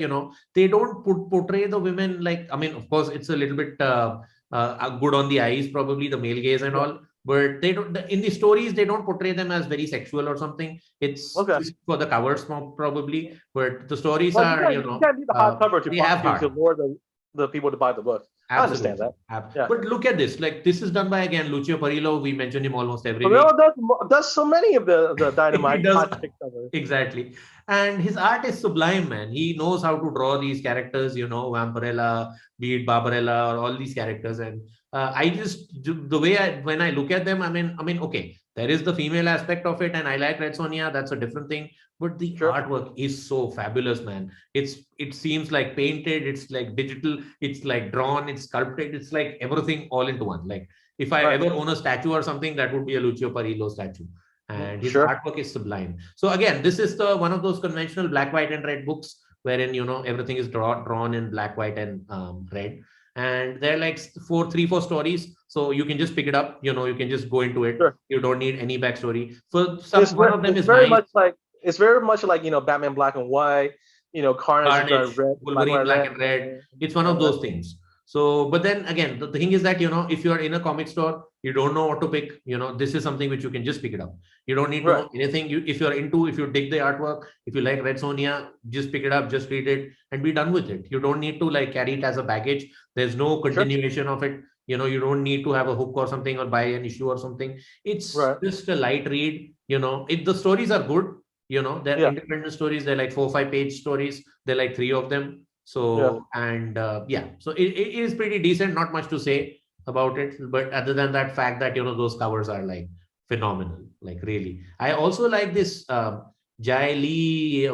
they don't portray the women like. I mean, of course, it's a little bit good on the eyes, probably the male gaze and Yeah. all. But they don't in the stories they don't portray them as very sexual or something. It's Okay. just for the covers probably, but the stories Well, are you can't need the hard cover they have to heart. lure the people to buy the book. I understand Absolutely. that. Yeah. But look at this. Like this is done by again Lucio Perillo. We mention him almost every week. But does so many of the He Dynamite does hot chick covers. exactly. And his art is sublime, man. He knows how to draw these characters, Vampirella, be it Barbarella, or all these characters. And I just the way when I look at them, I mean, okay, there is the female aspect of it, and I like Red Sonia. That's a different thing. But the Sure. artwork is so fabulous, man. It seems like painted. It's like digital. It's like drawn. It's sculpted. It's like everything all into one. Like if I Right. ever own a statue or something, that would be a Lucio Perillo statue, and his Sure. artwork is sublime. So again, this is the one of those conventional black, white, and red books wherein everything is drawn in black, white, and red. And they're like four stories, so you can just pick it up. You can just go into it. Sure. You don't need any backstory. For One of them is very nice. it's very much like Batman Black and White. Carnage red, Wolverine black and red. It's one of those things. So, but then again, the thing is that if you are in a comic store, you don't know what to pick. This is something which you can just pick it up. You don't need to know anything. If you dig the artwork, if you like Red Sonia, just pick it up, just read it, and be done with it. You don't need to like carry it as a baggage. There's no continuation of it. You don't need to have a hook or something or buy an issue or something. It's just a light read. The stories are good. They're independent stories. They're like 4 or 5 page stories. They're like 3 of them. So so it is pretty decent. Not much to say about it, but other than that fact that those covers are like phenomenal, like really. I also like this Jai Lee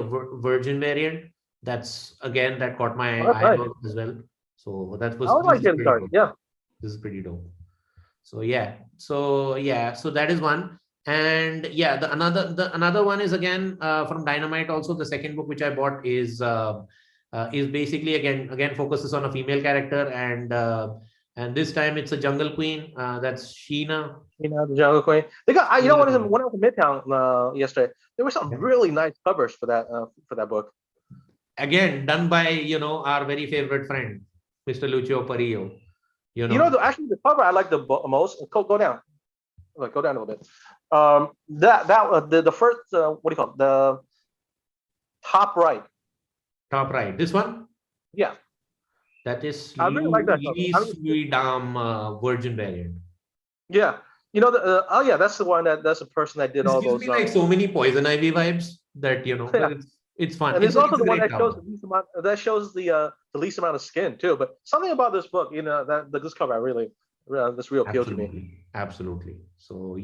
Virgin variant. That's again that caught my eye as well. So that was this is pretty dope. So so that is one. And the another one is again from Dynamite. Also, the second book which I bought is basically again focuses on a female character, and this time it's a jungle queen. That's Sheena. The Jungle Queen. They got when I was in Midtown yesterday, there were some really nice covers for that book. Again, done by our very favorite friend, Mr. Lucio Perillo. Actually the cover I like the most. Go down. Go down a little bit. The first what do you call it? The top right. Top right. This one? Yeah. That is I really like that. Virgin variant. Yeah. That's the one that's a person that did all those. Gives me like so many Poison Ivy vibes that it's fun. And it's also the one that shows the least amount of skin too. But something about this book, this cover this real appealed to me. Absolutely. So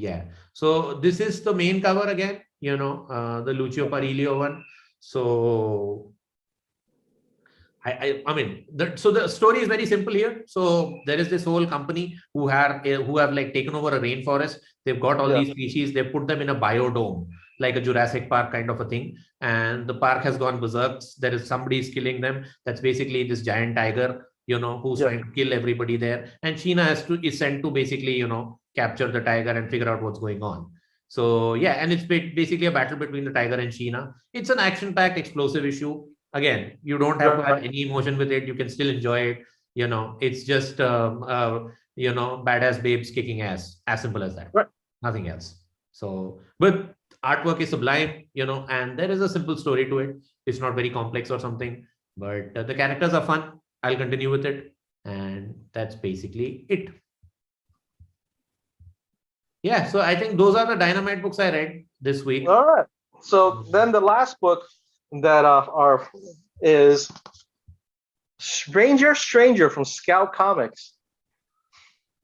so this is the main cover again, the Lucio Perillo one. So I mean, so the story is very simple here. So there is this whole company who have like taken over a rainforest. They've got all these species. They put them in a biodome, like a Jurassic Park kind of a thing. And the park has gone berserk. There is somebody's killing them. That's basically this giant tiger, who's trying to kill everybody there. And Sheena is sent to basically, capture the tiger and figure out what's going on. So and it's basically a battle between the tiger and Sheena. It's an action-packed, explosive issue. Again, you don't have to have any emotion with it. You can still enjoy it. It's just badass babes kicking ass. As simple as that. Right. Nothing else. So, but artwork is sublime, and there is a simple story to it. It's not very complex or something, but the characters are fun. I'll continue with it. And that's basically it. Yeah, so I think those are the Dynamite books I read this week. All right. So then the last book that is Stranger from Scout Comics.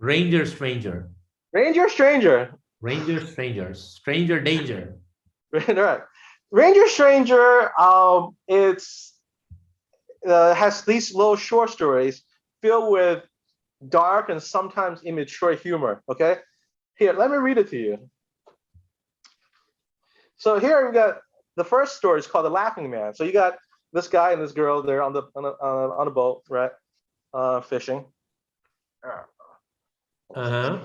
Ranger Stranger. Ranger Stranger. Ranger Strangers. Stranger Danger. All right. Ranger Stranger, it's has these little short stories filled with dark and sometimes immature humor. Okay, here, let me read it to you. So here we got the first story is called The Laughing Man. So you got this guy and this girl, they're on the boat, right? Fishing. Uh-huh.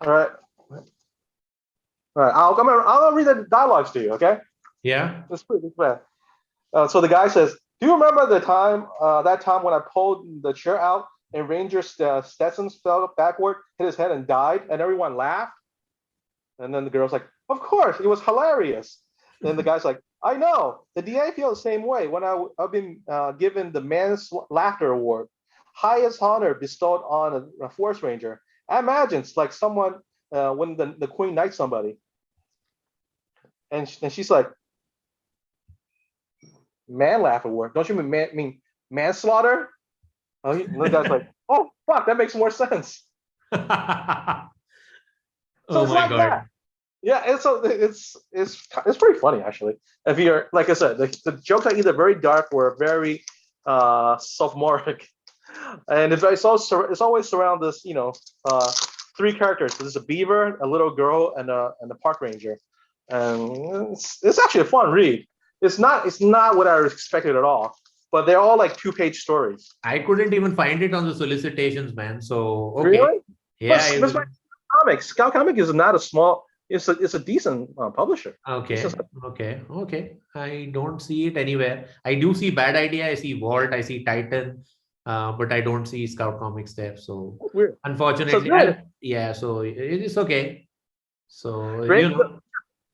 All right. All right. I'll read the dialogues to you, okay? Yeah. It's pretty bad. So the guy says, "Do you remember that time when I pulled the chair out and Ranger Stetson fell backward, hit his head and died, and everyone laughed?" And then the girl's like, "Of course, it was hilarious." Then the guy's like, "I know. The DA feels the same way when I've been given the Man's Laughter Award, highest honor bestowed on a forest ranger. I imagine it's like someone when the queen knights somebody." And she's like, "Man Laugh Award? Don't you mean manslaughter?" Oh, the guy's like, "Oh fuck, that makes more sense." So Oh it's my like God. that. Yeah, it's pretty funny actually. If you're like I said, the jokes are either very dark or very sophomoric, and it's always surround this three characters. There's a beaver, a little girl, and a park ranger, and it's actually a fun read. It's not what I expected at all, but they're all like 2-page stories. I couldn't even find it on the solicitations, man. So okay. Really? Yeah. But Comics. Scout Comic is not a small. It's a decent publisher. Okay. Okay. I don't see it anywhere. I do see Bad Idea. I see Vault. I see Titan. But I don't see Scout Comics there. So Weird. unfortunately, so it is okay. So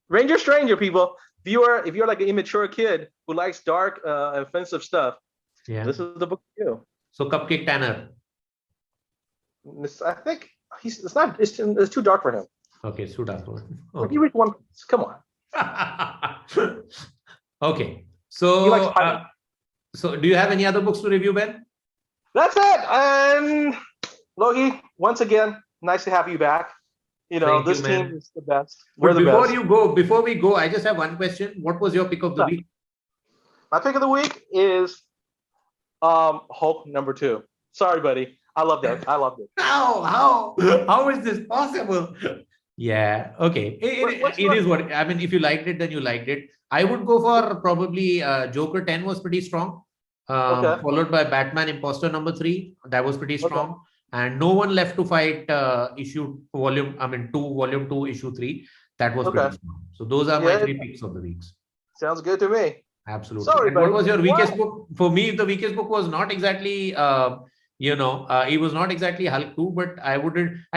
Ranger Stranger, people. If you're like an immature kid who likes dark, offensive stuff, this is the book for you. So Cupcake Tanner. I think it's too dark for him. Okay, it's too dark for him. Okay. You read one. Come on. Okay. So so do you have any other books to review, Ben? That's it. And Lohi, once again, nice to have you back. This team is the best. We're the best. Before we go, I just have one question. What was your pick of the week? My pick of the week is Hulk #2. Sorry, buddy. I loved it. How is this possible? Yeah. Okay. It is what I mean. If you liked it, then you liked it. I would go for probably Joker 10 was pretty strong. Followed by Batman Imposter #3. That was pretty strong. And No One Left to Fight volume 2 issue 3. That was pretty strong. So those are my 3 picks of the weeks. Sounds good to me. Absolutely. Sorry, and what was your weakest book? For me, the weakest book was not exactly it was not exactly Hulk 2, but I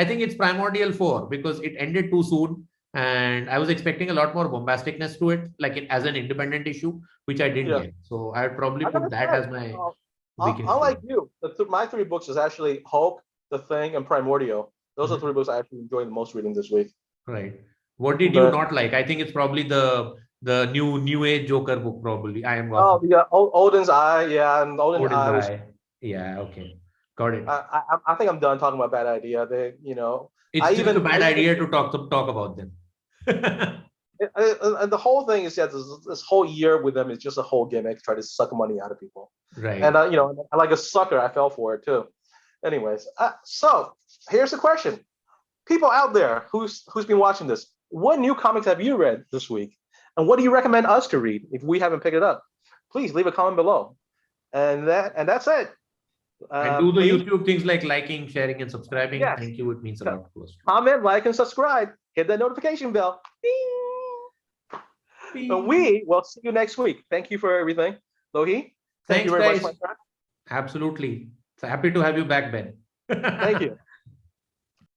think it's Primordial 4 because it ended too soon. And I was expecting a lot more bombasticness to it, like as an independent issue, which I didn't get. So I would probably put that as my weakest. Unlike you, my 3 books is actually Hulk, The Thing, and Primordial. Those are 3 books I actually enjoyed the most reading this week. Right. What did you not like? I think it's probably the new age Joker book. Probably I am. Odins Eye, and Odins Eye. Yeah. Okay. Got it. I think I'm done talking about Bad Idea. It's just a bad idea to talk about them. And the whole thing is this whole year with them is just a whole gimmick, try to suck money out of people. Right. And like a sucker, I fell for it too. Anyways, so here's the question: people out there who's been watching this, what new comics have you read this week, and what do you recommend us to read if we haven't picked it up? Please leave a comment below. And that's it. And do the YouTube things like liking, sharing, and subscribing. Yes. Thank you. It means a lot to us. Comment, like, and subscribe. Hit that notification bell. Bing. Bing. And we will see you next week. Thank you for everything. Lohi, thank you very much, my friend. Absolutely. So happy to have you back, Ben. Thank you.